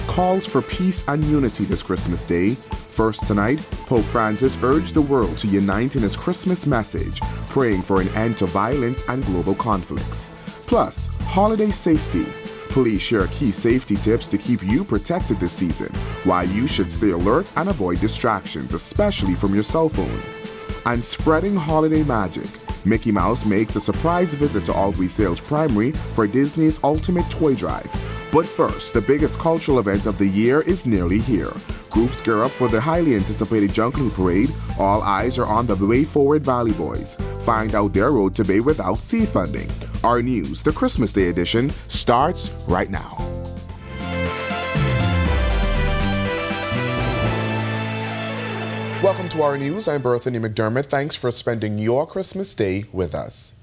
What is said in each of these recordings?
calls for peace and unity this Christmas Day. First tonight, Pope Francis urged the world to unite in his Christmas message, praying for an end to violence and global conflicts. Plus, holiday safety. Police share key safety tips to keep you protected this season, why you should stay alert and avoid distractions, especially from your cell phone. And spreading holiday magic. Mickey Mouse makes a surprise visit to Albury Sales Primary for Disney's Ultimate Toy Drive. But first, the biggest cultural event of the year is nearly here. Groups gear up for the highly anticipated Junkanoo Parade. All eyes are on the Way Forward Valley Boys. Find out their road to Bay without seed funding. Our News, the Christmas Day edition, starts right now. Welcome to Our News. I'm Berthany McDermott. Thanks for spending your Christmas Day with us.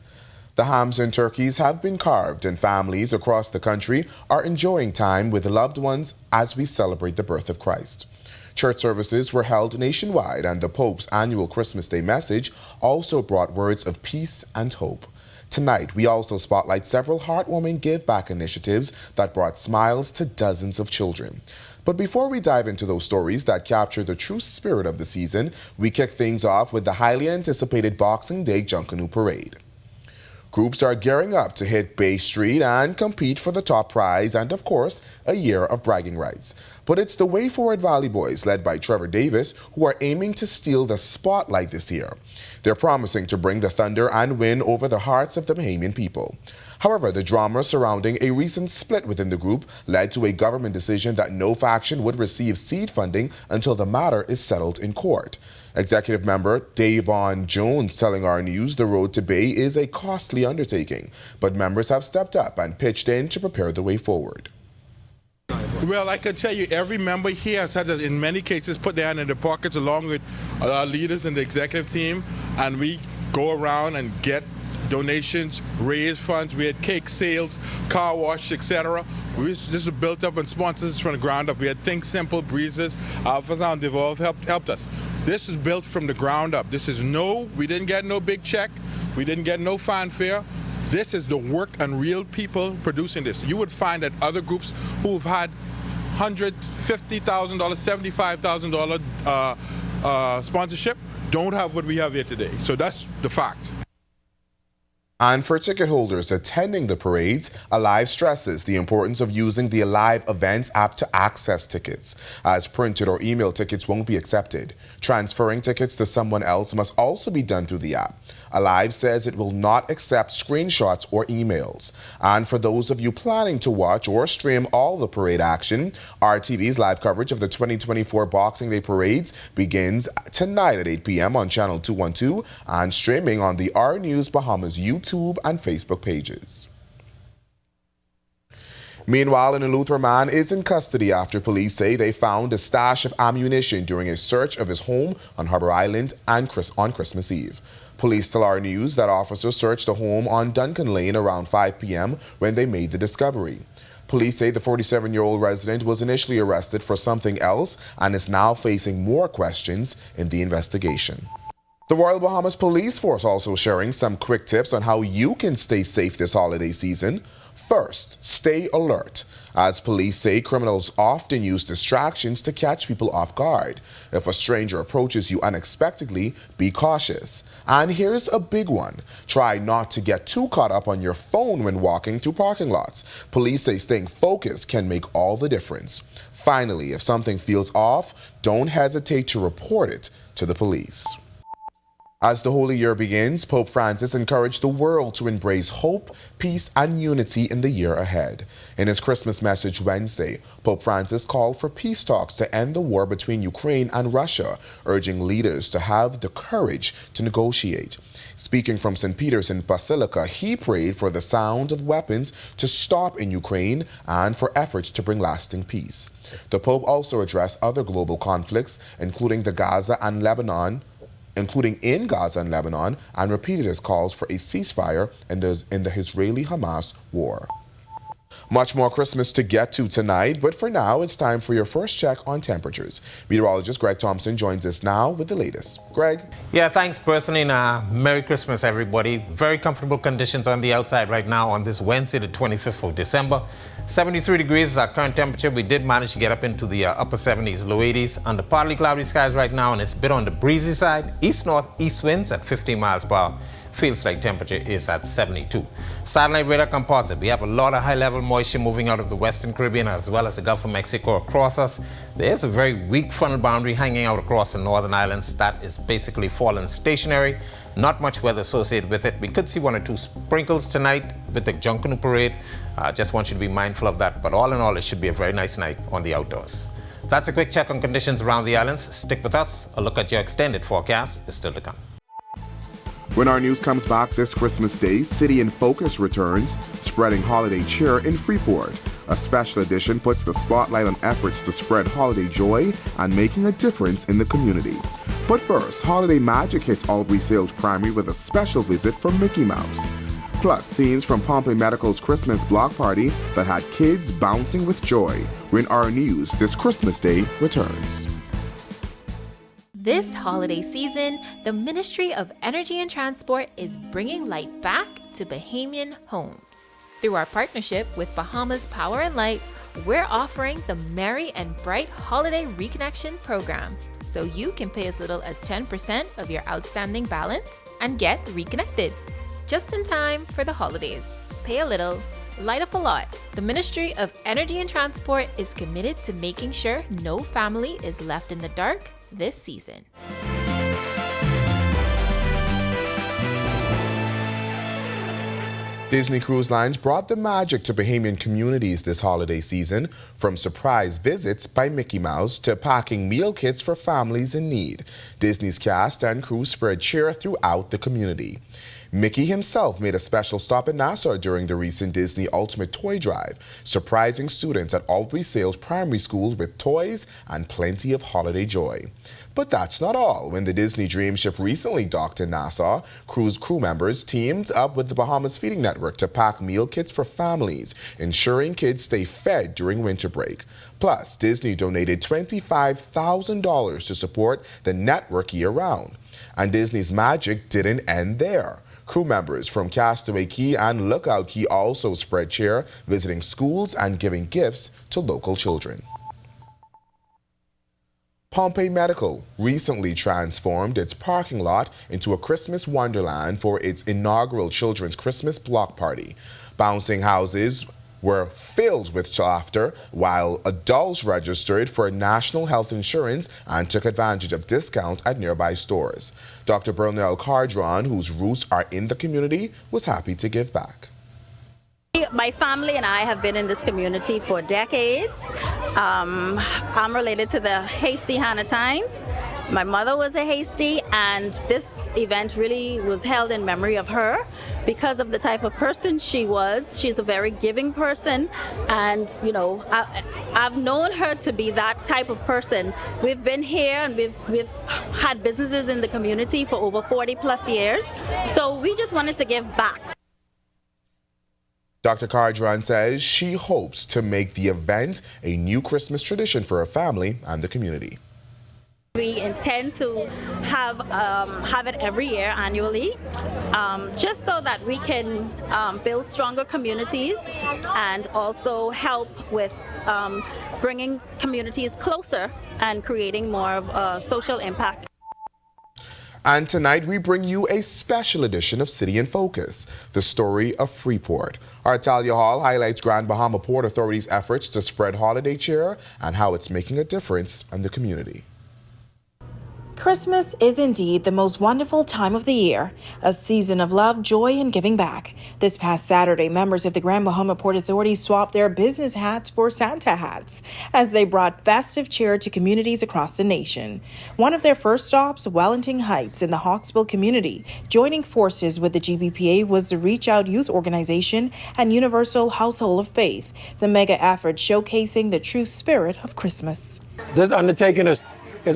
The hams and turkeys have been carved, and families across the country are enjoying time with loved ones as we celebrate the birth of Christ. Church services were held nationwide, and the Pope's annual Christmas Day message also brought words of peace and hope. Tonight, we also spotlight several heartwarming give-back initiatives that brought smiles to dozens of children. But before we dive into those stories that capture the true spirit of the season, we kick things off with the highly anticipated Boxing Day Junkanoo Parade. Groups are gearing up to hit Bay Street and compete for the top prize and, of course, a year of bragging rights. But it's the Way Forward Valley Boys, led by Trevor Davis, who are aiming to steal the spotlight this year. They're promising to bring the thunder and win over the hearts of the Bahamian people. However, the drama surrounding a recent split within the group led to a government decision that no faction would receive seed funding until the matter is settled in court. Executive member Davon Jones telling Our News the road to Bay is a costly undertaking, but members have stepped up and pitched in to prepare the way forward. Well, I can tell you every member here has had to, in many cases, put their hand in their pockets along with our leaders in the executive team, and we go around and get donations, raise funds. We had cake sales, car wash, etc. This was built up on sponsors from the ground up. We had Think Simple, Breezes, Alphazan Devolve helped us. This is built from the ground up. We didn't get no big check. We didn't get no fanfare. This is the work and real people producing this. You would find that other groups who've had $150,000, $75,000 sponsorship don't have what we have here today. So that's the fact. And for ticket holders attending the parades, Alive stresses the importance of using the Alive Events app to access tickets, as printed or email tickets won't be accepted. Transferring tickets to someone else must also be done through the app. Alive says it will not accept screenshots or emails. And for those of you planning to watch or stream all the parade action, RTV's live coverage of the 2024 Boxing Day parades begins tonight at 8 p.m. on Channel 212 and streaming on the Our News Bahamas YouTube and Facebook pages. Meanwhile, an Eleuthera man is in custody after police say they found a stash of ammunition during a search of his home on Harbour Island on Christmas Eve. Police tell Our News that officers searched the home on Duncan Lane around 5 p.m. when they made the discovery. Police say the 47-year-old resident was initially arrested for something else and is now facing more questions in the investigation. The Royal Bahamas Police Force also sharing some quick tips on how you can stay safe this holiday season. First, stay alert. As police say, criminals often use distractions to catch people off guard. If a stranger approaches you unexpectedly, be cautious. And here's a big one. Try not to get too caught up on your phone when walking through parking lots. Police say staying focused can make all the difference. Finally, if something feels off, don't hesitate to report it to the police. As the Holy Year begins, Pope Francis encouraged the world to embrace hope, peace, and unity in the year ahead. In his Christmas message Wednesday, Pope Francis called for peace talks to end the war between Ukraine and Russia, urging leaders to have the courage to negotiate. Speaking from St. Peter's in Basilica, he prayed for the sound of weapons to stop in Ukraine and for efforts to bring lasting peace. The Pope also addressed other global conflicts, including in Gaza and Lebanon, and repeated his calls for a ceasefire in the Israeli-Hamas war. Much more Christmas to get to tonight, but for now, it's time for your first check on temperatures. Meteorologist Greg Thompson joins us now with the latest. Greg? Yeah, thanks, Berthany. Merry Christmas, everybody. Very comfortable conditions on the outside right now on this Wednesday, the 25th of December. 73 degrees is our current temperature. We did manage to get up into the upper 70s, low 80s. Under partly cloudy skies right now, and it's a bit on the breezy side. East-northeast winds at 15 miles per hour. Feels like temperature is at 72. Satellite radar composite. We have a lot of high-level moisture moving out of the Western Caribbean as well as the Gulf of Mexico across us. There's a very weak frontal boundary hanging out across the northern islands that is basically fallen stationary. Not much weather associated with it. We could see 1 or 2 sprinkles tonight with the Junkanoo parade. Just want you to be mindful of that. But all in all, it should be a very nice night on the outdoors. That's a quick check on conditions around the islands. Stick with us. A look at your extended forecast is still to come. When our news comes back this Christmas Day, City in Focus returns, spreading holiday cheer in Freeport. A special edition puts the spotlight on efforts to spread holiday joy and making a difference in the community. But first, holiday magic hits Albury Sales Primary with a special visit from Mickey Mouse. Plus, scenes from Pompey Medical's Christmas block party that had kids bouncing with joy. When our news this Christmas Day returns. This holiday season, the Ministry of Energy and Transport is bringing light back to Bahamian homes. Through our partnership with Bahamas Power and Light, we're offering the Merry and Bright Holiday Reconnection Program, so you can pay as little as 10% of your outstanding balance and get reconnected. Just in time for the holidays. Pay a little, light up a lot. The Ministry of Energy and Transport is committed to making sure no family is left in the dark this season. Disney Cruise Lines brought the magic to Bahamian communities this holiday season, from surprise visits by Mickey Mouse to packing meal kits for families in need. Disney's cast and crew spread cheer throughout the community. Mickey himself made a special stop in Nassau during the recent Disney Ultimate Toy Drive, surprising students at Albury Sales Primary School with toys and plenty of holiday joy. But that's not all. When the Disney Dream Ship recently docked in Nassau, cruise crew members teamed up with the Bahamas Feeding Network to pack meal kits for families, ensuring kids stay fed during winter break. Plus, Disney donated $25,000 to support the network year-round. And Disney's magic didn't end there. Crew members from Castaway Key and Lookout Key also spread cheer, visiting schools and giving gifts to local children. Pompey Medical recently transformed its parking lot into a Christmas wonderland for its inaugural Children's Christmas Block Party. Bouncing houses were filled with laughter while adults registered for national health insurance and took advantage of discounts at nearby stores. Dr. Bernal Cardron, whose roots are in the community, was happy to give back. My family and I have been in this community for decades. I'm related to the Hasty Hannatines. My mother was a Hasty, and this event really was held in memory of her because of the type of person she was. She's a very giving person, and you know, I've known her to be that type of person. We've been here and we've had businesses in the community for over 40 plus years, so we just wanted to give back. Dr. Cardron says she hopes to make the event a new Christmas tradition for her family and the community. We intend to have it every year annually, just so that we can build stronger communities and also help with bringing communities closer and creating more of a social impact. And tonight we bring you a special edition of City in Focus, the story of Freeport. Our Talia Hall highlights Grand Bahama Port Authority's efforts to spread holiday cheer and how it's making a difference in the community. Christmas is indeed the most wonderful time of the year, a season of love, joy, and giving back. This past Saturday, members of the Grand Bahama Port Authority swapped their business hats for Santa hats as they brought festive cheer to communities across the nation. One of their first stops, Wellington Heights in the Hawksville community. Joining forces with the GBPA was the Reach Out Youth Organization and Universal Household of Faith, the mega effort showcasing the true spirit of Christmas. This undertaking is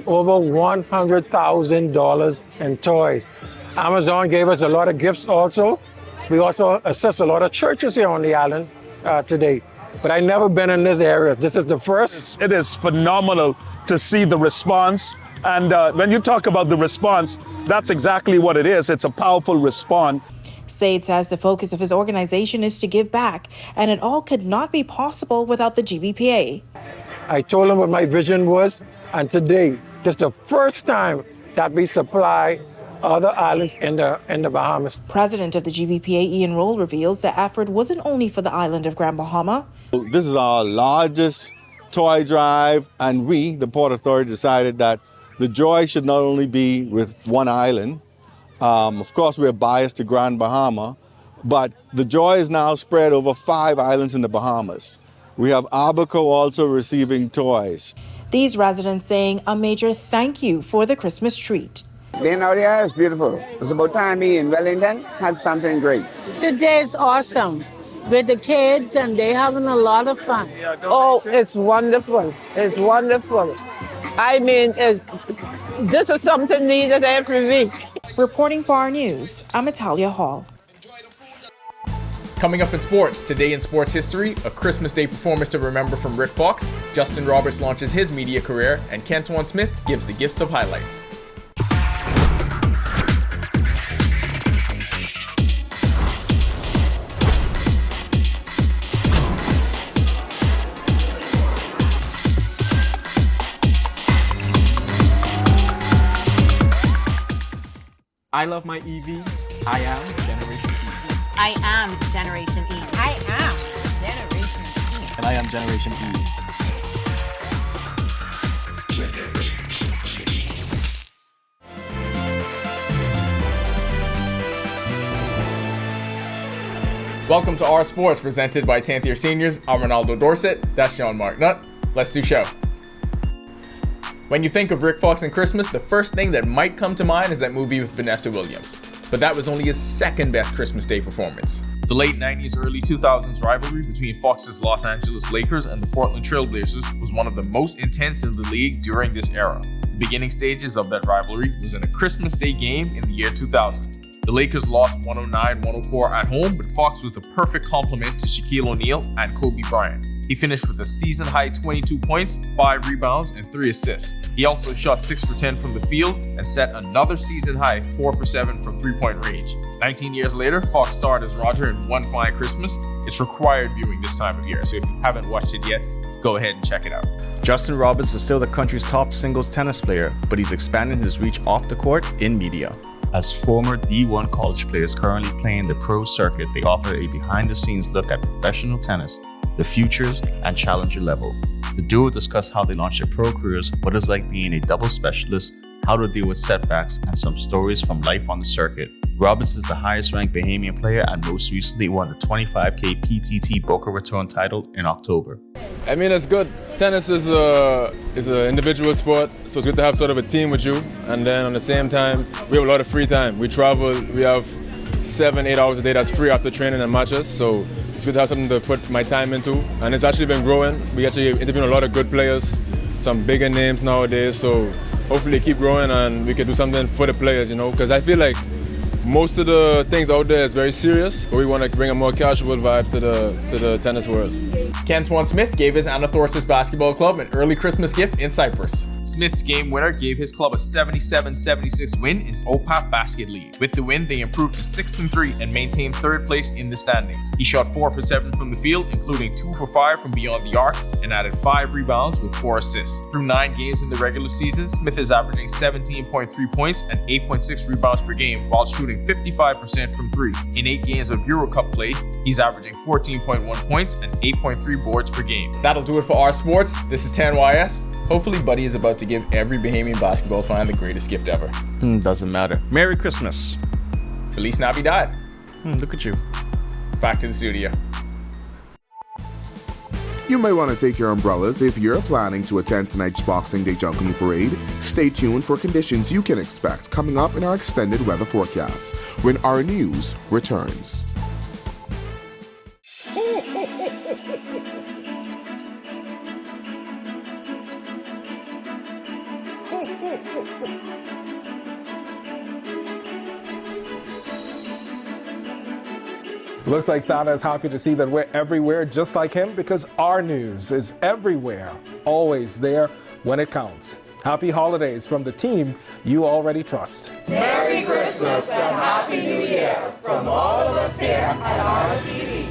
over $100,000 in toys. Amazon gave us a lot of gifts also. We also assist a lot of churches here on the island today. But I've never been in this area. This is the first. It is phenomenal to see the response. And when you talk about the response, that's exactly what it is. It's a powerful response. Said says the focus of his organization is to give back, and it all could not be possible without the GBPA. I told him what my vision was, and today, this is the first time that we supply other islands in the Bahamas. President of the GBPA, Ian Roll, reveals the effort wasn't only for the island of Grand Bahama. This is our largest toy drive, and we, the Port Authority, decided that the joy should not only be with one island. Of course, we're biased to Grand Bahama, but the joy is now spread over 5 islands in the Bahamas. We have Abaco also receiving toys. These residents saying a major thank you for the Christmas treat. Being out here is beautiful. It's about time me in Wellington had something great. Today's awesome with the kids, and they having a lot of fun. Oh, it's wonderful. It's wonderful. I mean, this is something needed every week. Reporting for Our News, I'm Natalia Hall. Coming up in sports, today in sports history, a Christmas Day performance to remember from Rick Fox, Justin Roberts launches his media career, and Kentuan Smith gives the gifts of highlights. I love my EV. I am Generation E. I am Generation E. I am Generation E. And I am Generation E. Welcome to Our Sports, presented by 10th year seniors. I'm Ronaldo Dorset. That's John Mark Nutt. Let's do show. When you think of Rick Fox and Christmas, the first thing that might come to mind is that movie with Vanessa Williams. But that was only his second best Christmas Day performance. The late 90s, early 2000s rivalry between Fox's Los Angeles Lakers and the Portland Trail Blazers was one of the most intense in the league during this era. The beginning stages of that rivalry was in a Christmas Day game in the year 2000. The Lakers lost 109-104 at home, but Fox was the perfect complement to Shaquille O'Neal and Kobe Bryant. He finished with a season-high 22 points, 5 rebounds, and 3 assists. He also shot 6 for 10 from the field and set another season-high 4 for 7 from three-point range. 19 years later, Fox starred as Roger in One Fine Christmas. It's required viewing this time of year, so if you haven't watched it yet, go ahead and check it out. Justin Roberts is still the country's top singles tennis player, but he's expanding his reach off the court in media. As former D1 college players currently playing the pro circuit, they offer a behind-the-scenes look at professional tennis, the futures, and challenger level. The duo discuss how they launched their pro careers, what it's like being a double specialist, how to deal with setbacks, and some stories from life on the circuit. Roberts is the highest-ranked Bahamian player and most recently won the 25K PTT Boca Raton title in October. I mean, it's good. Tennis is an individual sport, so it's good to have sort of a team with you. And then on the same time, we have a lot of free time. We travel, we have 7-8 hours a day that's free after training and matches. So it's good to have something to put my time into. And it's actually been growing. We actually interviewing a lot of good players, some bigger names nowadays. So hopefully keep growing and we can do something for the players, you know, because I feel like most of the things out there is very serious, but we want to bring a more casual vibe to the tennis world. Kentuan Smith gave his Eleuthera basketball club an early Christmas gift in Cyprus. Smith's game winner gave his club a 77-76 win in OPAP Basket League. With the win, they improved to 6-3 and maintained third place in the standings. He shot 4 for 7 from the field, including 2 for 5 from beyond the arc, and added 5 rebounds with 4 assists. Through 9 games in the regular season, Smith is averaging 17.3 points and 8.6 rebounds per game, while shooting 55% from 3. In 8 games of Euro Cup play, he's averaging 14.1 points and 8.3 boards per game. That'll do it for Our Sports. This is 10YS. Hopefully Buddy is about to give every Bahamian basketball fan the greatest gift ever. Doesn't matter. Merry Christmas. Feliz Navidad. Look at you. Back to the studio. You may want to take your umbrellas if you're planning to attend tonight's Boxing Day Junkanoo Parade. Stay tuned for conditions you can expect coming up in our extended weather forecast when Our News returns. Looks like Santa is happy to see that we're everywhere just like him, because Our News is everywhere, always there when it counts. Happy holidays from the team you already trust. Merry Christmas and Happy New Year from all of us here at RTV.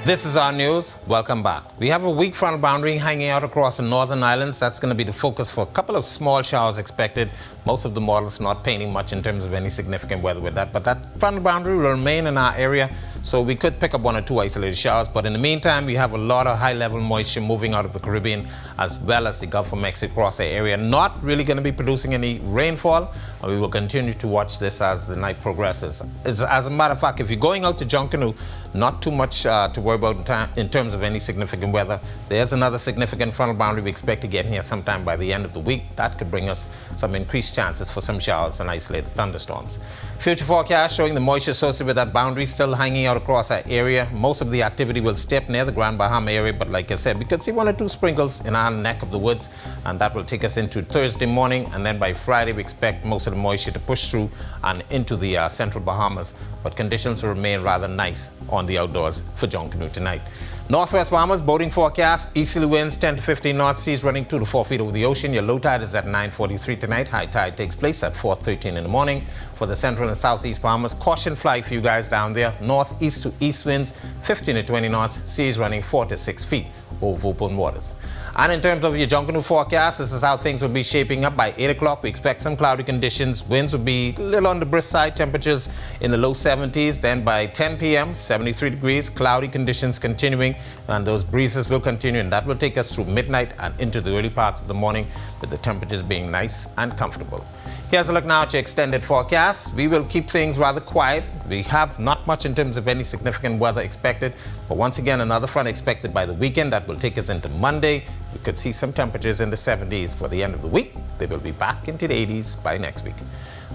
This is our news. Welcome back. We have a weak frontal boundary hanging out across the northern islands. That's going to be the focus for a couple of small showers expected. Most of the models not painting much in terms of any significant weather with that. But that frontal boundary will remain in our area, so we could pick up 1 or 2 isolated showers. But in the meantime, we have a lot of high-level moisture moving out of the Caribbean as well as the Gulf of Mexico across the area. Not really going to be producing any rainfall. We will continue to watch this as the night progresses. As a matter of fact, if you're going out to Junkanoo, not too much to worry about in terms of any significant weather. There's another significant frontal boundary we expect to get here sometime by the end of the week. That could bring us some increased chances for some showers and isolated thunderstorms. Future forecast showing the moisture associated with that boundary still hanging out across our area. Most of the activity will step near the Grand Bahama area, but like I said, we could see 1 or 2 sprinkles in our neck of the woods, and that will take us into Thursday morning, and then by Friday we expect most of the moisture to push through and into the central Bahamas, but conditions will remain rather nice on the outdoors for Junkanoo tonight. Northwest Bahamas, boating forecast, easterly winds 10 to 15 knots, seas running 2 to 4 feet over the ocean. Your low tide is at 9:43 tonight. High tide takes place at 4:13 in the morning. For the central and southeast Bahamas, caution flight for you guys down there. Northeast to east winds 15 to 20 knots, seas running 4 to 6 feet over open waters. And in terms of your Junkanoo forecast, this is how things will be shaping up. By 8 o'clock, we expect some cloudy conditions. Winds will be a little on the brisk side, temperatures in the low 70s. Then by 10 p.m., 73 degrees, cloudy conditions continuing, and those breezes will continue, and that will take us through midnight and into the early parts of the morning, with the temperatures being nice and comfortable. Here's a look now at your extended forecast. We will keep things rather quiet. We have not much in terms of any significant weather expected, but once again, another front expected by the weekend that will take us into Monday. We could see some temperatures in the 70s for the end of the week. They will be back into the 80s by next week.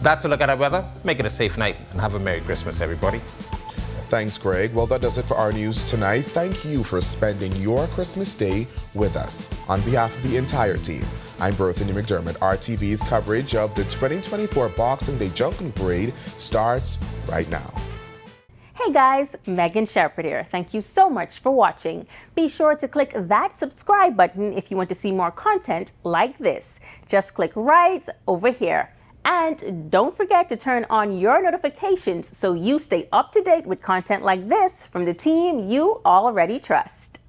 That's a look at our weather. Make it a safe night and have a Merry Christmas, everybody. Thanks, Greg. Well, that does it for our news tonight. Thank you for spending your Christmas Day with us. On behalf of the entire team, I'm Berthany McDermott. RTV's coverage of the 2024 Boxing Day Junkanoo Parade starts right now. Hey guys, Megan Shepherd here. Thank you so much for watching. Be sure to click that subscribe button if you want to see more content like this. Just click right over here. And don't forget to turn on your notifications so you stay up to date with content like this from the team you already trust.